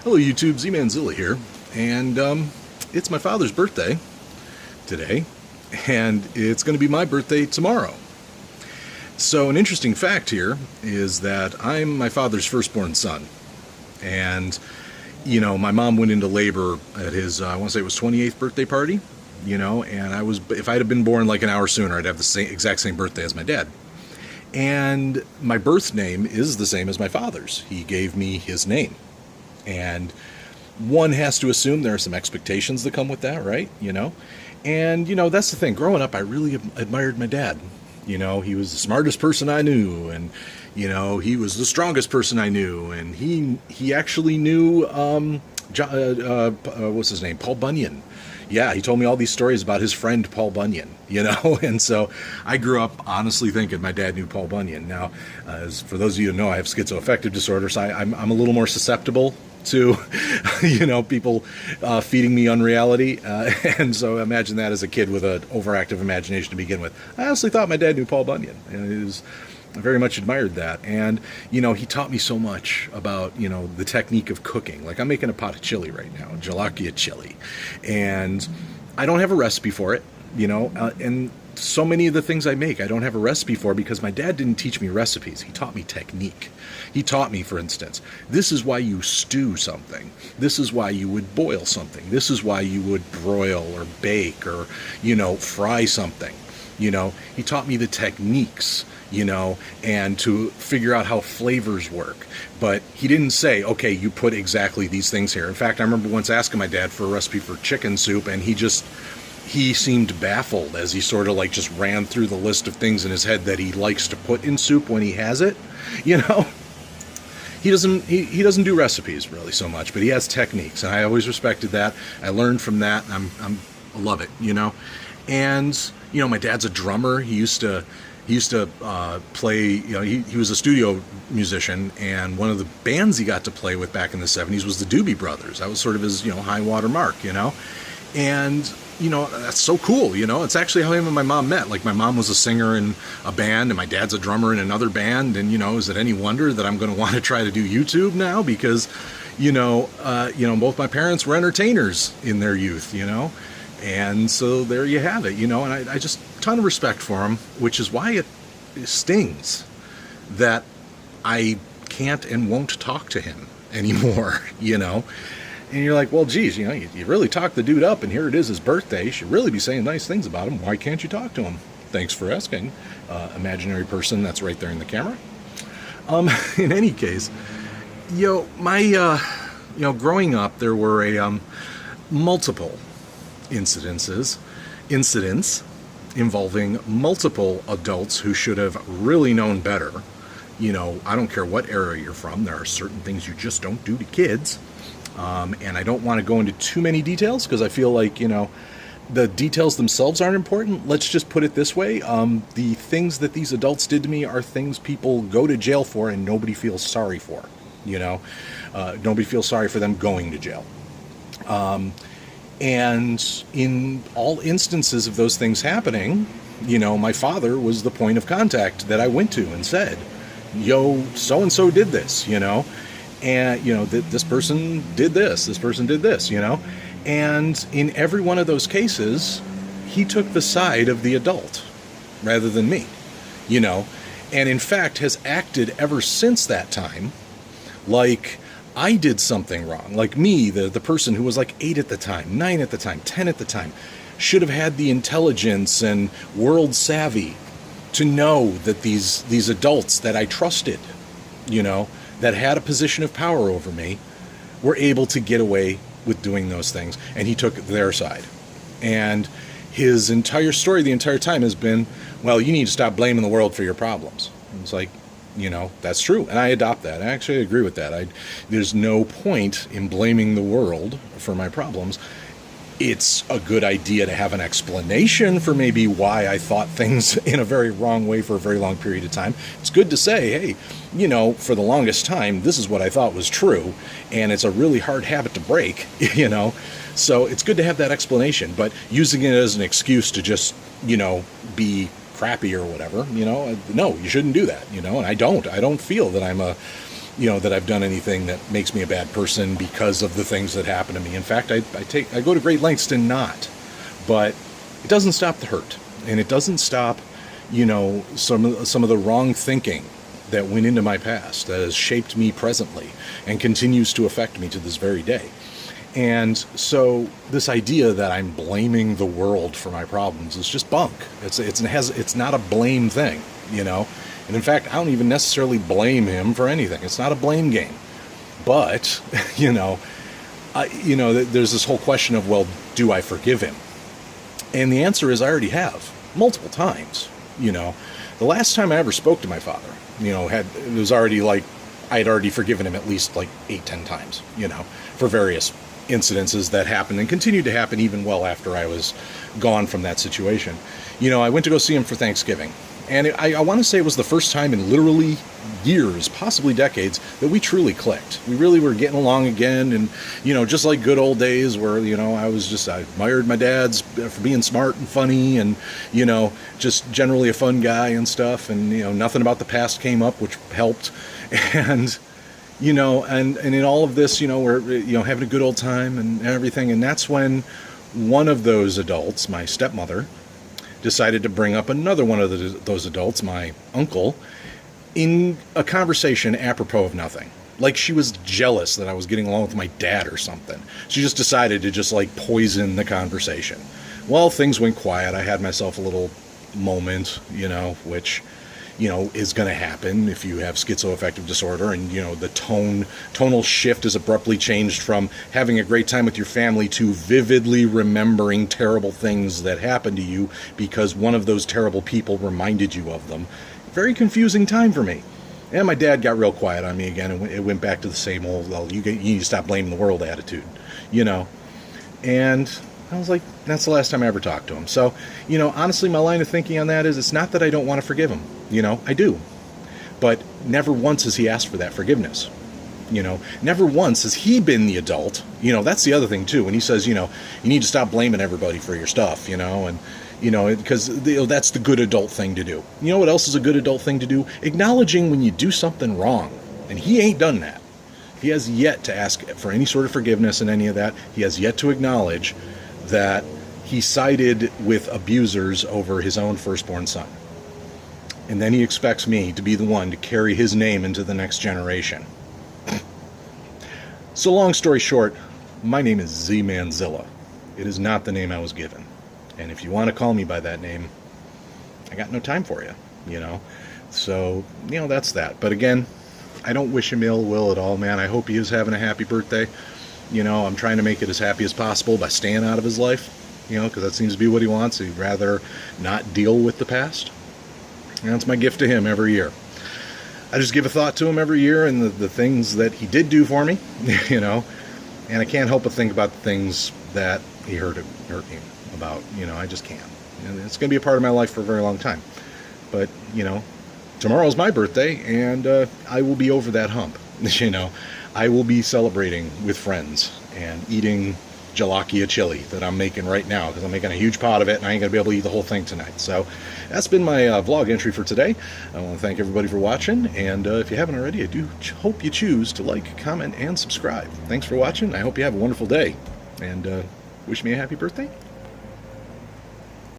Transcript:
Hello YouTube, Z-Manzilla here, and it's my father's birthday today, and it's going to be my birthday tomorrow. So an interesting fact here is that I'm my father's firstborn son, and my mom went into labor at his, I want to say it was 28th birthday party, and if I'd have been born like an hour sooner, I'd have the exact same birthday as my dad. And my birth name is the same as my father's. He gave me his name. And one has to assume there are some expectations that come with that, right? And, that's the thing. Growing up, I really admired my dad. He was the smartest person I knew, and, he was the strongest person I knew, and he actually knew, what's his name? Paul Bunyan. Yeah, he told me all these stories about his friend Paul Bunyan, and so I grew up honestly thinking my dad knew Paul Bunyan. Now, for those of you who know, I have schizoaffective disorder, so I'm a little more susceptible to, people feeding me unreality, and so imagine that as a kid with an overactive imagination to begin with. I honestly thought my dad knew Paul Bunyan, and I very much admired that. And, he taught me so much about, the technique of cooking. Like, I'm making a pot of chili right now, jalapeno chili. And I don't have a recipe for it, and so many of the things I make, I don't have a recipe for because my dad didn't teach me recipes. He taught me technique. He taught me, for instance, this is why you stew something. This is why you would boil something. This is why you would broil or bake or, fry something. He taught me the techniques, and to figure out how flavors work. But he didn't say, okay, you put exactly these things here. In fact, I remember once asking my dad for a recipe for chicken soup, and he seemed baffled as he sort of just ran through the list of things in his head that he likes to put in soup when he has it. He doesn't do recipes really so much, but he has techniques, and I always respected that. I learned from that, and I love it, And my dad's a drummer. He used to play. He was a studio musician, and one of the bands he got to play with back in the '70s was the Doobie Brothers. That was sort of his high water mark, and that's so cool. It's actually how him and my mom met. Like, my mom was a singer in a band, and my dad's a drummer in another band. And is it any wonder that I'm going to want to try to do YouTube now? Because both my parents were entertainers in their youth. And so there you have it, and I just ton of respect for him, which is why it stings that I can't and won't talk to him anymore, And you're like, well, geez, you really talked the dude up, and here it is his birthday. You should really be saying nice things about him. Why can't you talk to him? Thanks for asking, imaginary person that's right there in the camera. In any case, growing up, there were multiple incidents involving multiple adults who should have really known better. I don't care what era you're from, there are certain things you just don't do to kids. And I don't want to go into too many details because I feel like, the details themselves aren't important. Let's just put it this way. The things that these adults did to me are things people go to jail for and nobody feels sorry for. Nobody feels sorry for them going to jail. And in all instances of those things happening, my father was the point of contact that I went to and said, yo, so-and-so did this, and, this person did this, and in every one of those cases, he took the side of the adult rather than me, and in fact has acted ever since that time like I did something wrong. Like me, the person who was like 8 at the time, 9 at the time, 10 at the time, should have had the intelligence and world savvy to know that these adults that I trusted, that had a position of power over me, were able to get away with doing those things. And he took their side. And his entire story the entire time has been, well, you need to stop blaming the world for your problems. And it's like, that's true. And I adopt that. I actually agree with that. There's no point in blaming the world for my problems. It's a good idea to have an explanation for maybe why I thought things in a very wrong way for a very long period of time. It's good to say, hey, for the longest time, this is what I thought was true. And it's a really hard habit to break, So it's good to have that explanation. But using it as an excuse to just, be crappy or whatever, no, you shouldn't do that, and I don't feel that I'm a that I've done anything that makes me a bad person because of the things that happen to me. In fact, I go to great lengths to not, but it doesn't stop the hurt, and it doesn't stop, some of the wrong thinking that went into my past that has shaped me presently and continues to affect me to this very day. And so this idea that I'm blaming the world for my problems is just bunk. It's not a blame thing, And in fact, I don't even necessarily blame him for anything. It's not a blame game. But, there's this whole question of, well, do I forgive him? And the answer is I already have, multiple times. The last time I ever spoke to my father, it was already like I had already forgiven him at least like 8-10 times, for various incidences that happened and continued to happen even well after I was gone from that situation. I went to go see him for Thanksgiving. And I want to say it was the first time in literally years, possibly decades, that we truly clicked. We really were getting along again, and, just like good old days where, I admired my dad's for being smart and funny and, just generally a fun guy and stuff, and, nothing about the past came up, which helped. And, and in all of this, we're, having a good old time and everything, and that's when one of those adults, my stepmother, decided to bring up another one of those adults, my uncle, in a conversation apropos of nothing. Like she was jealous that I was getting along with my dad or something. She just decided to just poison the conversation. Well, things went quiet. I had myself a little moment, which, is going to happen if you have schizoaffective disorder, and, the tonal shift is abruptly changed from having a great time with your family to vividly remembering terrible things that happened to you because one of those terrible people reminded you of them. Very confusing time for me. And my dad got real quiet on me again, and it went back to the same old, well, you need to stop blaming the world attitude, And I was like, that's the last time I ever talked to him. So, honestly, my line of thinking on that is it's not that I don't want to forgive him. I do. But never once has he asked for that forgiveness. Never once has he been the adult. That's the other thing, too. When he says, you need to stop blaming everybody for your stuff, and, because that's the good adult thing to do. You know what else is a good adult thing to do? Acknowledging when you do something wrong. And he ain't done that. He has yet to ask for any sort of forgiveness in any of that. He has yet to acknowledge that he sided with abusers over his own firstborn son. And then he expects me to be the one to carry his name into the next generation. So long story short, my name is Z-Manzilla. It is not the name I was given. And if you want to call me by that name, I got no time for you, So, that's that. But again, I don't wish him ill will at all, man. I hope he is having a happy birthday. I'm trying to make it as happy as possible by staying out of his life, because that seems to be what he wants. He'd rather not deal with the past. And that's my gift to him every year. I just give a thought to him every year and the things that he did do for me, and I can't help but think about the things that he hurt me about, I just can't. And it's going to be a part of my life for a very long time. But, tomorrow's my birthday, and I will be over that hump, I will be celebrating with friends and eating jalapeno chili that I'm making right now because I'm making a huge pot of it and I ain't going to be able to eat the whole thing tonight. So that's been my vlog entry for today. I want to thank everybody for watching, and if you haven't already, I do hope you choose to like, comment, and subscribe. Thanks for watching. I hope you have a wonderful day, and wish me a happy birthday.